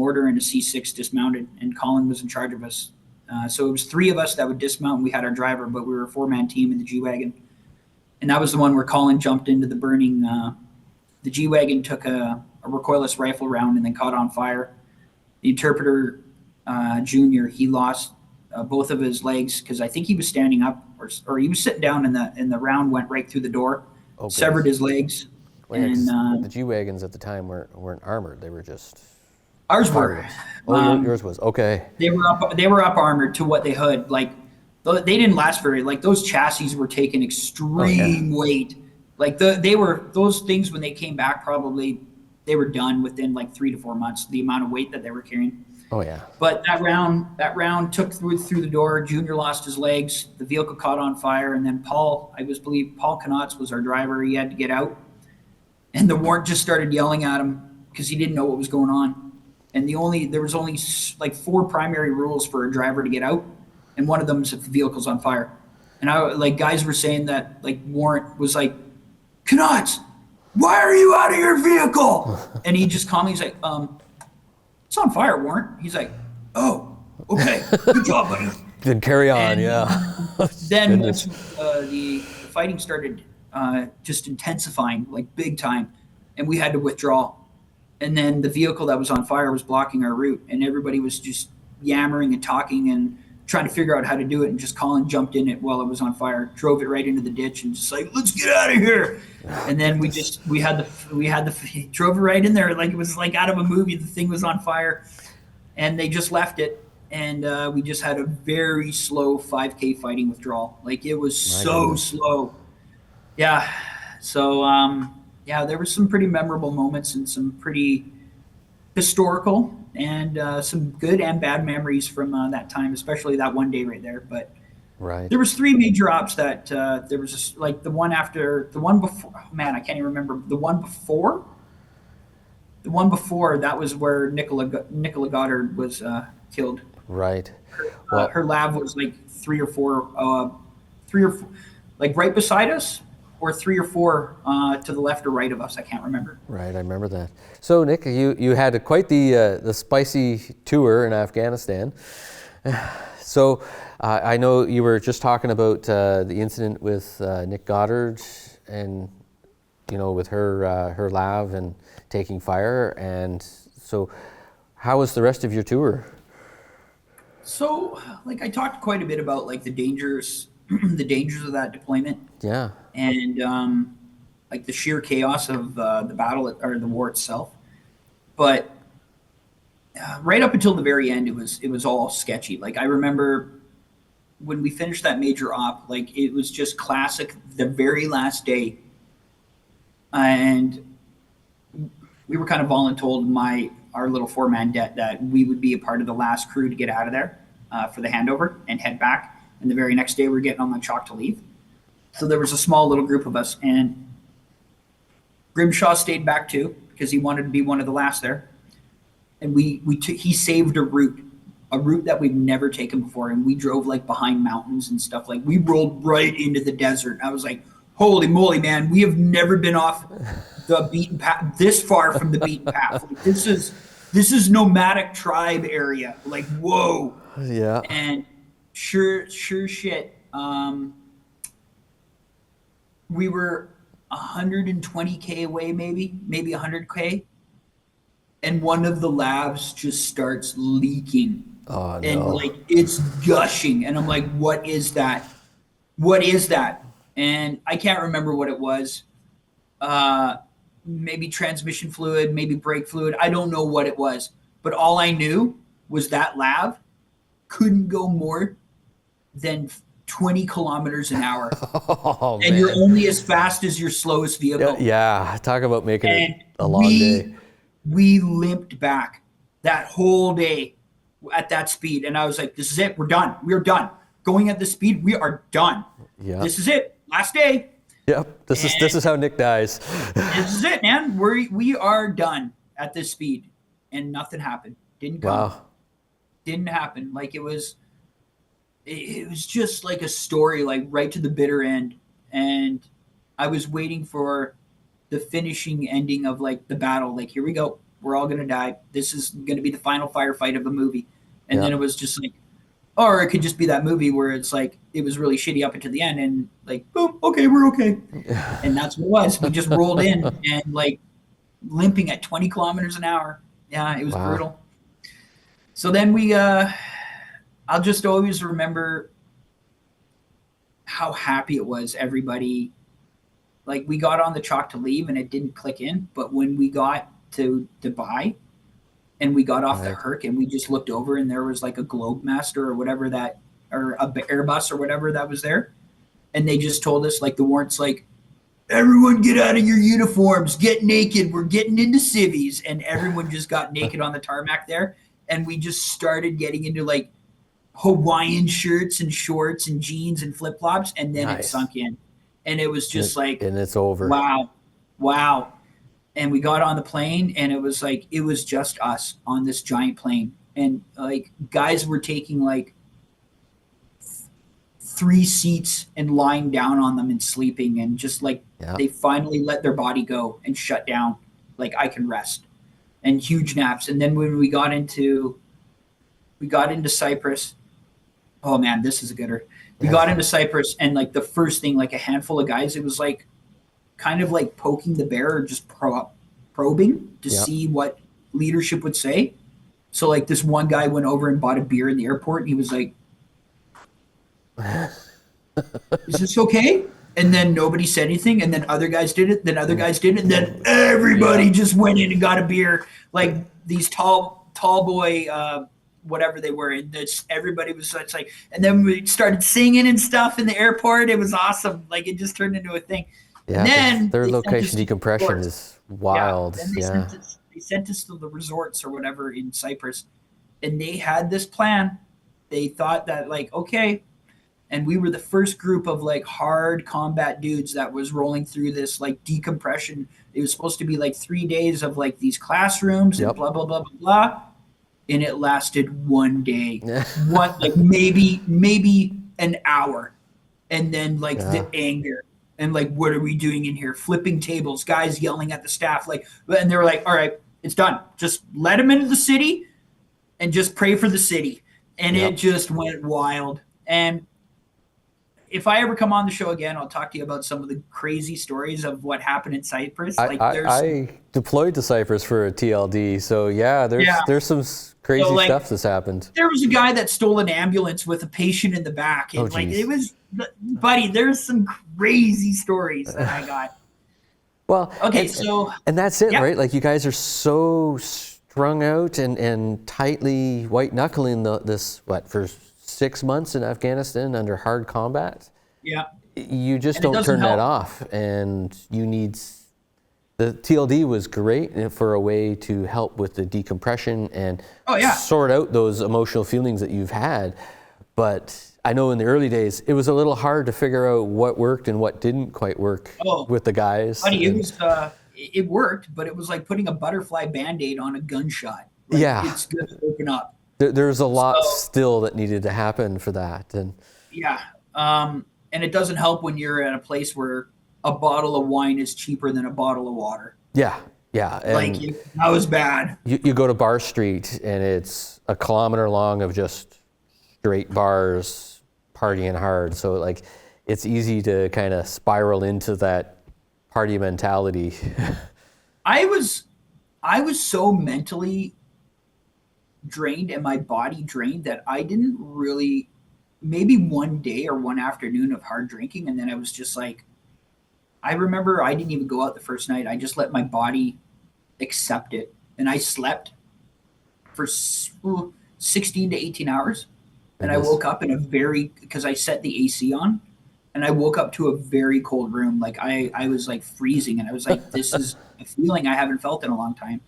mortar and a C6 dismounted, and Colin was in charge of us. So it was 3 of us that would dismount, and we had our driver, but we were a 4-man team in the G-Wagon. And that was the one where Colin jumped into the burning. The G-Wagon took a recoilless rifle round and then caught on fire. The interpreter, Junior, he lost both of his legs because I think he was standing up or he was sitting down, and the round went right through the door, severed his legs. Well, yeah, the G-Wagons at the time weren't armored. They were just... Ours were. Yours was. Okay. They were up armored to what they had. Like, they didn't last very. Like, those chassis were taking extreme weight. Like, they were, those things when they came back, probably they were done within like 3 to 4 months. The amount of weight that they were carrying. Oh yeah. But that round took through the door. Junior lost his legs. The vehicle caught on fire, and then Paul Knotts was our driver. He had to get out, and the warrant just started yelling at him because he didn't know what was going on. And there was only like 4 primary rules for a driver to get out, and one of them is if the vehicle's on fire. And guys were saying that, like, warrant was like, Knotts, why are you out of your vehicle? And he just calmly, he's like, it's on fire, warrant. He's like, oh, okay, good job, buddy. Then carry on, and, yeah. Then once the fighting started just intensifying, like big time, and we had to withdraw. And then the vehicle that was on fire was blocking our route, and everybody was just yammering and talking and trying to figure out how to do it. And just Colin jumped in it while it was on fire, drove it right into the ditch, and just like, let's get out of here. And then we drove it right in there, like it was like out of a movie. The thing was on fire, and they just left it, and we just had a very slow 5K fighting withdrawal. Like, it was so slow. Yeah. So yeah, there were some pretty memorable moments and some pretty historical and some good and bad memories from that time, especially that one day right there. But there was 3 major ops that there was just, like, the one before. Oh man, I can't even remember. The one before, that was where Nicola Goddard was killed. Right. Her lab was like 3 or 4, like right beside us, or 3 or 4 to the left or right of us. I can't remember. Right, I remember that. So Nick, you had quite the spicy tour in Afghanistan. So I know you were just talking about the incident with Nick Goddard, and with her lab and taking fire. And so, how was the rest of your tour? So, like, I talked quite a bit about, like, the dangers of that deployment. Yeah. And like the sheer chaos of the battle or the war itself. But right up until the very end, it was all sketchy. Like, I remember when we finished that major op, like, it was just classic. The very last day, and we were kind of voluntold our little 4-man debt that we would be a part of the last crew to get out of there for the handover and head back. And the very next day, we're getting on the chalk to leave. So there was a small little group of us, and Grimshaw stayed back too because he wanted to be one of the last there. And he saved a route that we've never taken before, and we drove like behind mountains and stuff. Like, we rolled right into the desert. I was like, holy moly, man, we have never been off the beaten path this far from the beaten path. Like, this is nomadic tribe area. Like, whoa. Yeah. And sure shit. We were 120K away, maybe 100K. And one of the labs just starts leaking. Oh, no. And, like, it's gushing. And I'm like, what is that? What is that? And I can't remember what it was. Maybe transmission fluid, maybe brake fluid. I don't know what it was. But all I knew was that lab couldn't go more than 20 kilometers an hour. Oh, and man. You're only as fast as your slowest vehicle. Yeah, talk about making it a long day. We limped back that whole day at that speed. And I was like, this is it. We're done. We're done. Going at this speed, we are done. Yeah. This is it. Last day. Yep. This is how Nick dies. This is it, man. We are done at this speed. And nothing happened. Didn't come. Wow. Didn't happen. Like, it was just like a story, like right to the bitter end. And I was waiting for the finishing ending of, like, the battle. Like, here we go. we're all gonna die. This is gonna be the final firefight of the movie. And Yeah. then it was just like, or it could just be that movie where it's like it was really shitty up until the end, and like, boom, okay, we're okay. And that's what it was. We just rolled in and like limping at 20 kilometers an hour. Yeah, it was Wow. brutal. So then I'll just always remember how happy it was. Everybody, like, we got on the chalk to leave and it didn't click in. But when we got to Dubai and we got off the Right. Herc and we just looked over and there was like a Globemaster or whatever that, or a Airbus or whatever that was there. And they just told us, like, the warrants, like, everyone get out of your uniforms, get naked. We're getting into civvies. And everyone just got naked on the tarmac there. And we just started getting into like Hawaiian shirts and shorts and jeans and flip flops. And then it Nice. sunk in. And it was just like, And it's over. wow, wow. And we got on the plane and it was like, it was just us on this giant plane. And like guys were taking like 3 seats and lying down on them and sleeping, and just like Yeah. they finally let their body go and shut down, like I can rest, and huge naps. And then when we got into Cyprus, oh man, this is a gooder. We got into Cyprus and like the first thing, like a handful of guys, it was like kind of like poking the bear, or just probing to Yep. see what leadership would say. So like this one guy went over and bought a beer in the airport and he was like, is this okay? And then nobody said anything, and then other guys did it, then other guys did it, and then everybody just went in and got a beer. Like these tall boy, whatever they were, and this, everybody was such like, and then we started singing and stuff in the airport. It was awesome. Like it just turned into a thing. Yeah. And 'Cause then their they sent us location to decompression resorts. is wild. Then Yeah. they sent us to the resorts or whatever in Cyprus, and they had this plan. They thought that like, okay, and we were the first group of like hard combat dudes that was rolling through this like decompression. It was supposed to be like 3 days of like these classrooms and Yep. blah blah blah blah blah, and it lasted one day, Yeah. one like maybe an hour, and then like Yeah. the anger and like, what are we doing in here? Flipping tables, guys yelling at the staff, like, and they were like, all right, it's done. Just let them into the city and just pray for the city. And Yep. it just went wild. And if I ever come on the show again, I'll talk to you about some of the crazy stories of what happened in Cyprus. I, Like I, there's I deployed to Cyprus for a TLD, so yeah, yeah. there's some crazy So like stuff that's happened. there was a guy that stole an ambulance with a patient in the back, and Oh, like geez. it was, buddy. There's some crazy stories that I got. Well, Okay, and, so and that's it, yeah. right? Like you guys are so strung out and tightly white knuckling this for 6 months in Afghanistan under hard combat. Yeah, You just And it don't doesn't turn that help. off, and you need. The TLD was great for a way to help with the decompression and Oh, yeah. sort out those emotional feelings that you've had. But I know in the early days, it was a little hard to figure out what worked and what didn't quite work Oh, with the guys. buddy, it And- was it worked, but it was like putting a butterfly band-aid on a gunshot. Like, Yeah. it's going to open up. there's a lot So- still that needed to happen for that. And Yeah. And it doesn't help when you're at a place where a bottle of wine is cheaper than a bottle of water. yeah, and Like, that was bad. you go to Bar Street and it's a kilometer long of just straight bars partying hard. So like it's easy to kind of spiral into that party mentality. I was so mentally drained and my body drained that I didn't really, maybe one day or one afternoon of hard drinking, and then I was just like, I remember I didn't even go out the first night. I just let my body accept it, and I slept for 16 to 18 hours, and I Goodness. woke up in a because I set the AC on, and I woke up to a very cold room. Like I was like freezing, and I was like, this is a feeling I haven't felt in a long time.